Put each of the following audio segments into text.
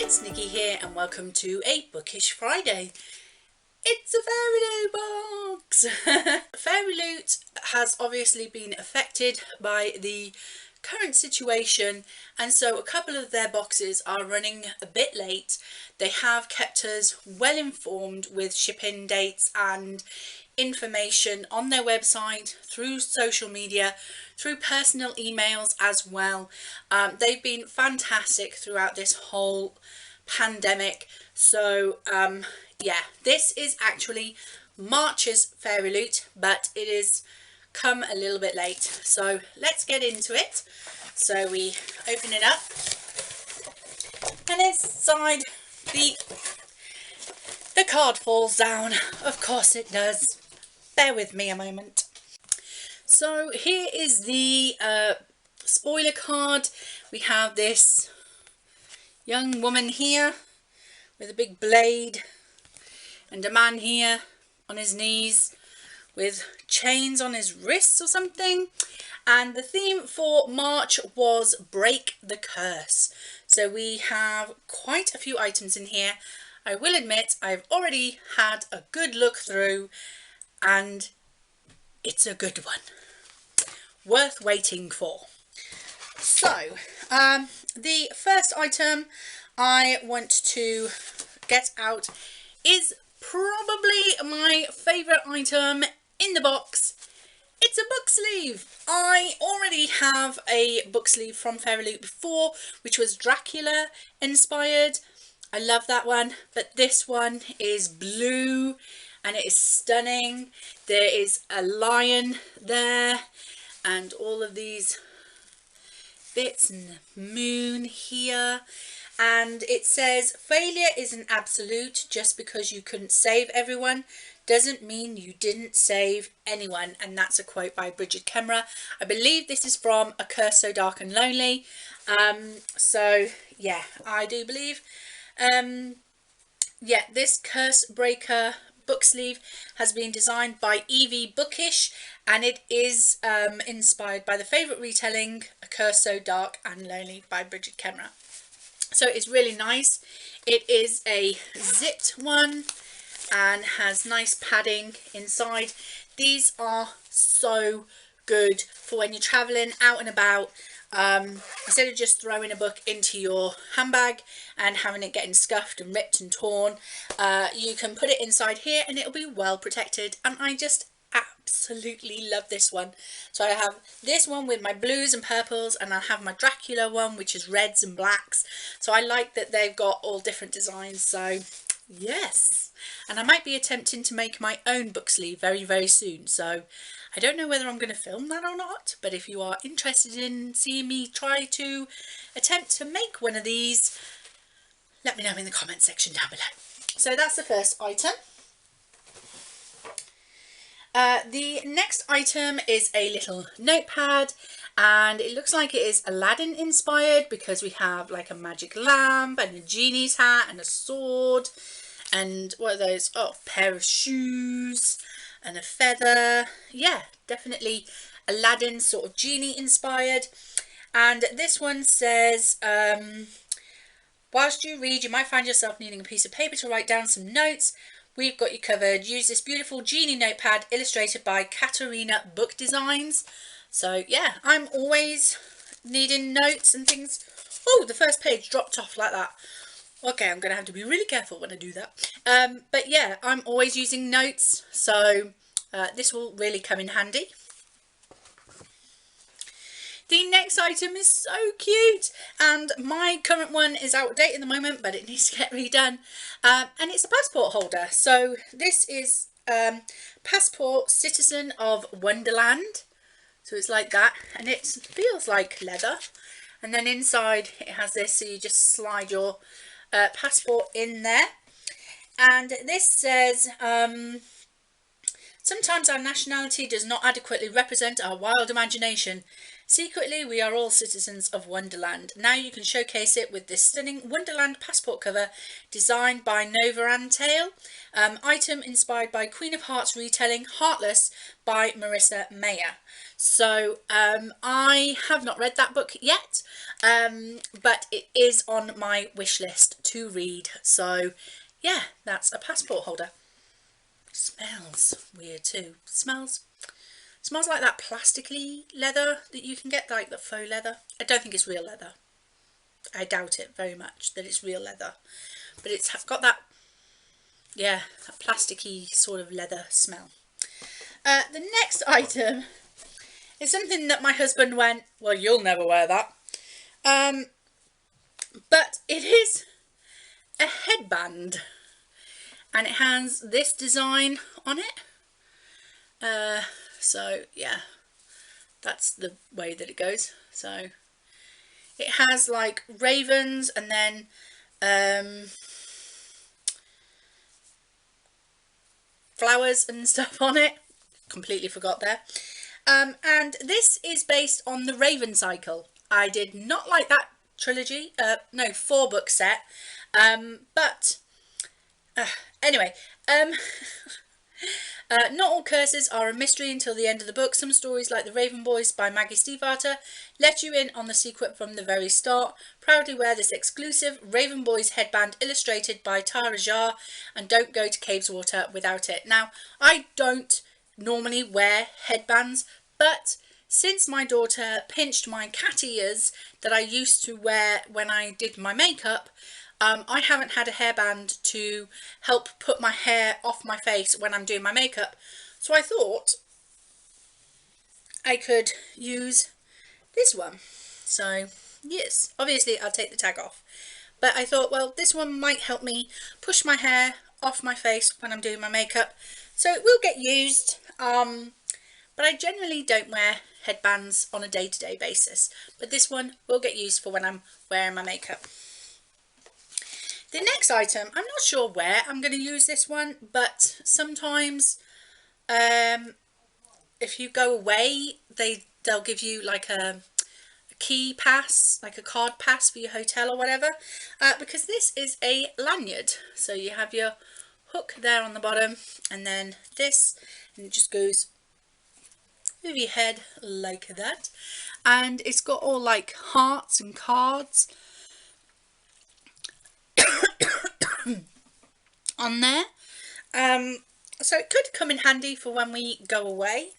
it's Nikki here and welcome to a Bookish Friday. It's a Fairyloot box! Fairyloot has obviously been affected by the current situation, and so a couple of their boxes are running a bit late. They have kept us well informed with shipping dates and information on their website, through social media, through personal emails as well. They've been fantastic throughout this whole pandemic. So yeah, this is actually March's Fairyloot, but it is come a little bit late. So let's get into it. So we open it up, and inside the card falls down. Of course it does. Bear with me a moment. So here is the spoiler card. We have this young woman here with a big blade, and a man here on his knees with chains on his wrists or something. And the theme for March was Break the Curse. So we have quite a few items in here. I will admit I've already had a good look through, and it's a good one. Worth waiting for. So, the first item I want to get out is probably my favourite item in the box. It's a book sleeve. I already have a book sleeve from Fairyloot before, which was Dracula inspired. I love that one, but this one is blue and it is stunning. There is a lion there and all of these bits and the moon here. And it says, failure isn't absolute. Just because you couldn't save everyone doesn't mean you didn't save anyone. And that's a quote by Bridget Kemmerer. I believe this is from A Curse So Dark and Lonely. So yeah, I do believe. Yeah, this Curse Breaker book sleeve has been designed by Evie Bookish, and it is inspired by the favourite retelling A Curse So Dark and Lonely by Bridget Kemmerer. So it's really nice. It is a zipped one and has nice padding inside. These are so good for when you're travelling out and about. Instead of just throwing a book into your handbag and having it getting scuffed and ripped and torn, you can put it inside here and it'll be well protected. And I just absolutely love this one. So I have this one with my blues and purples, and I have my Dracula one which is reds and blacks. So I like that they've got all different designs. So yes, and I might be attempting to make my own book sleeve very, very soon. So I don't know whether I'm going to film that or not, but if you are interested in seeing me try to attempt to make one of these, let me know in the comment section down below. So that's the first item. The next item is a little notepad, and it looks like it is Aladdin inspired because we have like a magic lamp and a genie's hat and a sword and what are those? Oh, a pair of shoes and a feather. Yeah, definitely Aladdin sort of genie inspired. And this one says, whilst you read, you might find yourself needing a piece of paper to write down some notes. We've got you covered. Use this beautiful genie notepad illustrated by Katarina Book Designs. So yeah, I'm always needing notes and things. Oh, the first page dropped off like that. Okay, I'm going to have to be really careful when I do that. But yeah, I'm always using notes, so this will really come in handy. The next item is so cute, and my current one is out of date at the moment, but it needs to get redone. And it's a passport holder. So this is Passport Citizen of Wonderland. So it's like that, and it feels like leather. And then inside it has this, so you just slide your passport in there. And this says, Sometimes our nationality does not adequately represent our wild imagination. Secretly, we are all citizens of Wonderland. Now you can showcase it with this stunning Wonderland passport cover designed by Nova Antale. Item inspired by Queen of Hearts retelling Heartless by Marissa Mayer. So I have not read that book yet, but it is on my wish list to read. So yeah, that's a passport holder. Smells weird too. Smells like that plasticky leather that you can get, like the faux leather. I don't think it's real leather. I doubt it very much that it's real leather, but it's got that, yeah, that plasticky sort of leather smell. The next item is something that my husband went, well, you'll never wear that. But it is a headband. And it has this design on it. So yeah, that's the way that it goes. So it has like ravens and then flowers and stuff on it. Completely forgot there. And this is based on the Raven cycle. I did not like that trilogy. No, 4-book set. But anyway, not all curses are a mystery until the end of the book. Some stories, like The Raven Boys by Maggie Stiefvater, let you in on the secret from the very start. Proudly wear this exclusive Raven Boys headband illustrated by Tara Jar and don't go to Caveswater without it. Now, I don't normally wear headbands, but since my daughter pinched my cat ears that I used to wear when I did my makeup, I haven't had a hairband to help put my hair off my face when I'm doing my makeup. So I thought I could use this one. So yes, obviously I'll take the tag off. But I thought, well, this one might help me push my hair off my face when I'm doing my makeup. So it will get used. But I generally don't wear headbands on a day-to-day basis. But this one will get used for when I'm wearing my makeup. The next item, I'm not sure where I'm going to use this one, but sometimes if you go away, they'll give you like a key pass, like a card pass for your hotel or whatever, because this is a lanyard. So you have your hook there on the bottom, and then this, and it just goes over your head like that, and it's got all like hearts and cards on there, so it could come in handy for when we go away.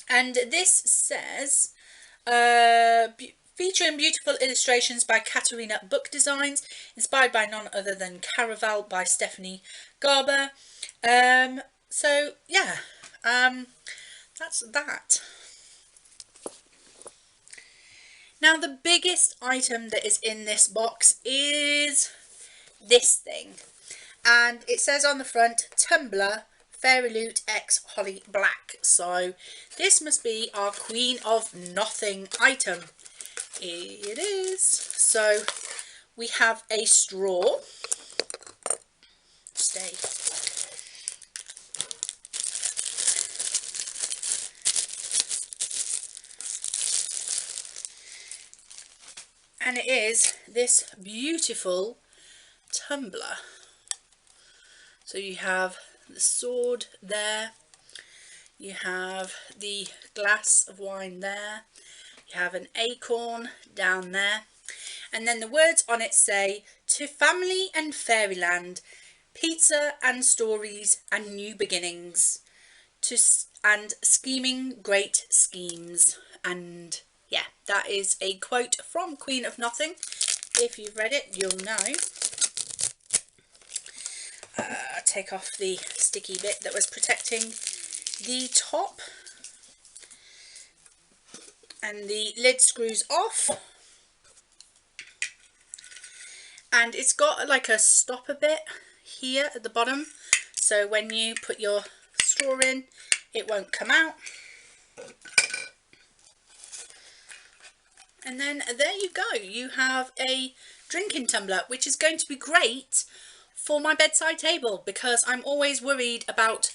And this says featuring beautiful illustrations by Katarina Book Designs, inspired by none other than Caraval by Stephanie Garber. So yeah, that's that. Now the biggest item that is in this box is this thing, and it says on the front, Tumblr Fairyloot X Holly Black. So this must be our Queen of Nothing item. It is. So we have a straw. Stay. And it is this beautiful tumbler. So you have the sword there, you have the glass of wine there, you have an acorn down there, and then the words on it say, to family and fairyland, pizza and stories and new beginnings, and scheming great schemes. And yeah, that is a quote from Queen of Nothing. If you've read it, you'll know. Take off the sticky bit that was protecting the top, and the lid screws off, and it's got like a stopper bit here at the bottom, so when you put your straw in, it won't come out. And then there you go, you have a drinking tumbler, which is going to be great for my bedside table, because I'm always worried about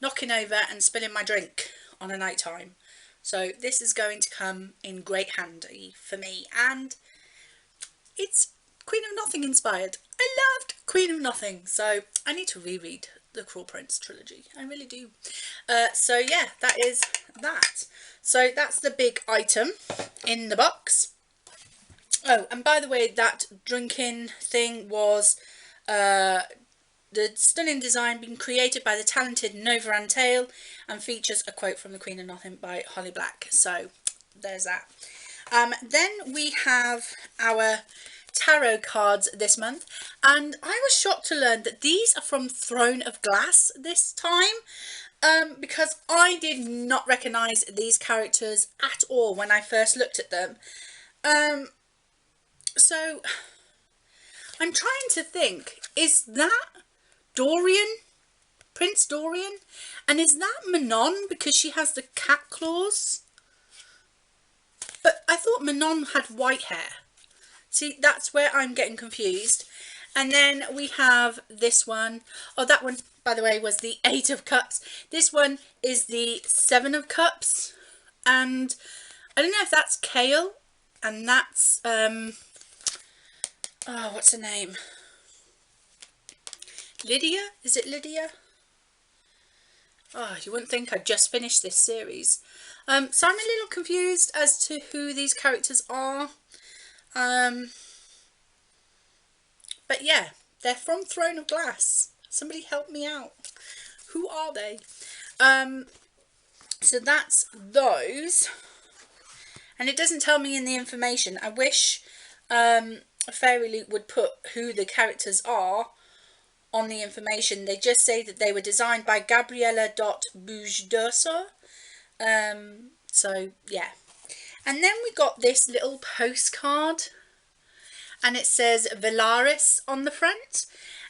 knocking over and spilling my drink on a night time. So this is going to come in great handy for me, and it's Queen of Nothing inspired. I loved Queen of Nothing, so I need to reread the Cruel Prince trilogy. I really do. So yeah, that is that. So that's the big item in the box. Oh, and by the way, that drinking thing was the stunning design being created by the talented Nova Antale and features a quote from The Queen of Nothing by Holly Black. So there's that. Then we have our tarot cards this month, and I was shocked to learn that these are from Throne of Glass this time, because I did not recognise these characters at all when I first looked at them. So I'm trying to think, is that Dorian? Prince Dorian? And is that Manon because she has the cat claws? But I thought Manon had white hair. See, that's where I'm getting confused. And then we have this one. Oh, that one, by the way, was the 8 of Cups. This one is the 7 of Cups. And I don't know if that's Kale. And that's, oh, what's her name? Lydia? Is it Lydia? Oh, you wouldn't think I'd just finished this series. So I'm a little confused as to who these characters are. But yeah, they're from Throne of Glass. Somebody help me out. Who are they? So that's those. And it doesn't tell me in the information. I wish Fairyloot would put who the characters are on the information. They just say that they were designed by Gabriella.Boujdosa. So yeah. And then we got this little postcard, and it says Valaris on the front.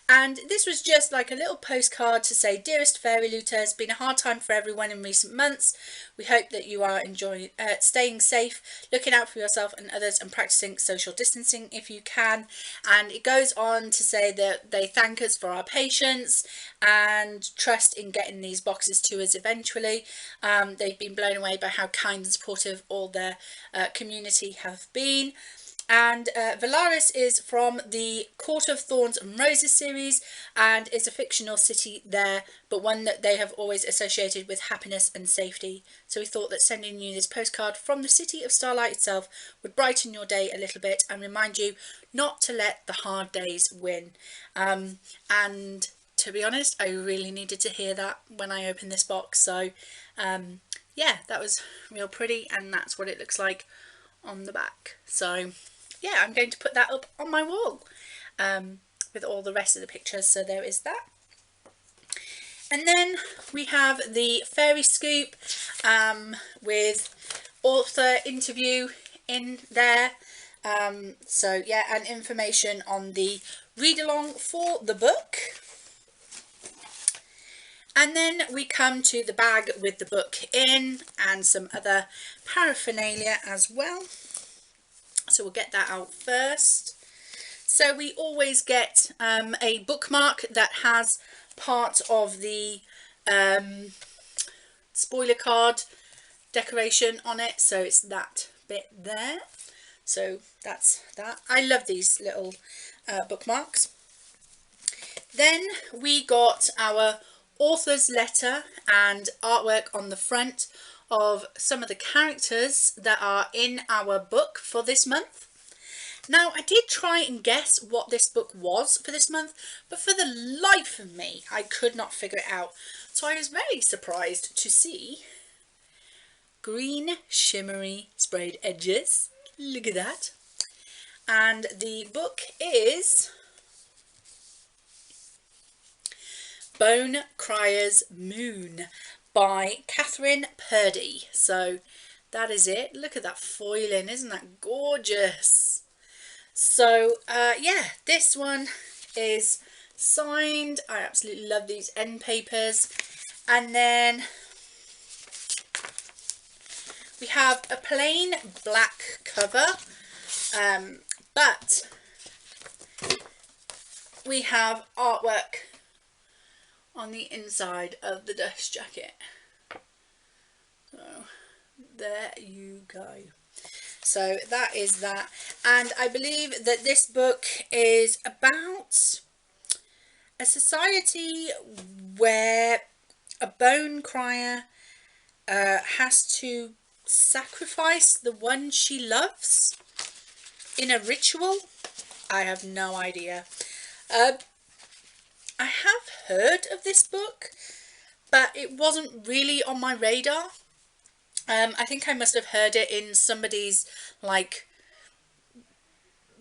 And this was just like a little postcard to say, dearest Fairyloot, it's been a hard time for everyone in recent months. We hope that you are enjoying, staying safe, looking out for yourself and others, and practicing social distancing if you can. And it goes on to say that they thank us for our patience and trust in getting these boxes to us eventually. They've been blown away by how kind and supportive all their community have been. And Valaris is from the Court of Thorns and Roses series, and is a fictional city there, but one that they have always associated with happiness and safety. So we thought that sending you this postcard from the city of Starlight itself would brighten your day a little bit and remind you not to let the hard days win. And to be honest, I really needed to hear that when I opened this box. So yeah, that was real pretty, and that's what it looks like on the back. So yeah, I'm going to put that up on my wall with all the rest of the pictures. So there is that. And then we have the Fairy Scoop with author interview in there. So yeah, and information on the read along for the book. And then we come to the bag with the book in and some other paraphernalia as well. So we'll get that out first. So we always get a bookmark that has part of the spoiler card decoration on it. So it's that bit there. So that's that. I love these little bookmarks. Then we got our author's letter and artwork on the front of some of the characters that are in our book for this month. Now, I did try and guess what this book was for this month, but for the life of me, I could not figure it out. So I was very surprised to see green shimmery sprayed edges. Look at that. And the book is Bone Crier's Moon by Catherine Purdy. So that is it. Look at that foiling, isn't that gorgeous? So yeah, this one is signed. I absolutely love these end papers. And then we have a plain black cover, but we have artwork on the inside of the dust jacket. So there you go. So that is that, and I believe that this book is about a society where a bone crier has to sacrifice the one she loves in a ritual. I have no idea. I have heard of this book, but it wasn't really on my radar. I think I must have heard it in somebody's like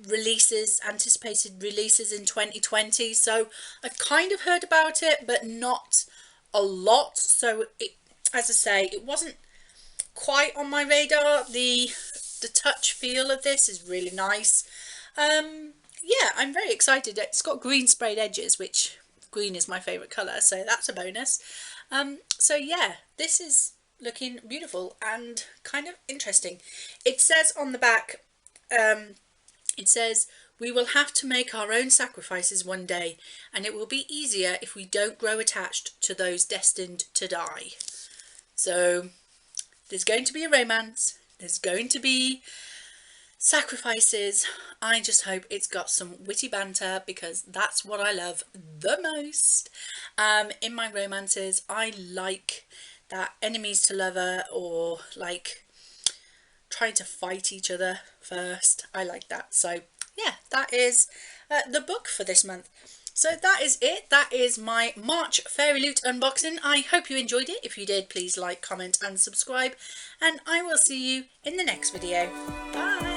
releases, anticipated releases in 2020. So I kind of heard about it, but not a lot. So it, as I say, it wasn't quite on my radar. The touch feel of this is really nice. Yeah, I'm very excited. It's got green sprayed edges, which green is my favourite colour, so that's a bonus. So yeah, this is looking beautiful and kind of interesting. It says on the back, it says, "We will have to make our own sacrifices one day, and it will be easier if we don't grow attached to those destined to die." So there's going to be a romance, there's going to be sacrifices. I just hope it's got some witty banter, because that's what I love the most in my romances. I like that enemies to lover, or like trying to fight each other first. I like that. So yeah, that is the book for this month. So that is it. That is my March Fairyloot unboxing. I hope you enjoyed it. If you did, please like, comment and subscribe, and I will see you in the next video. Bye!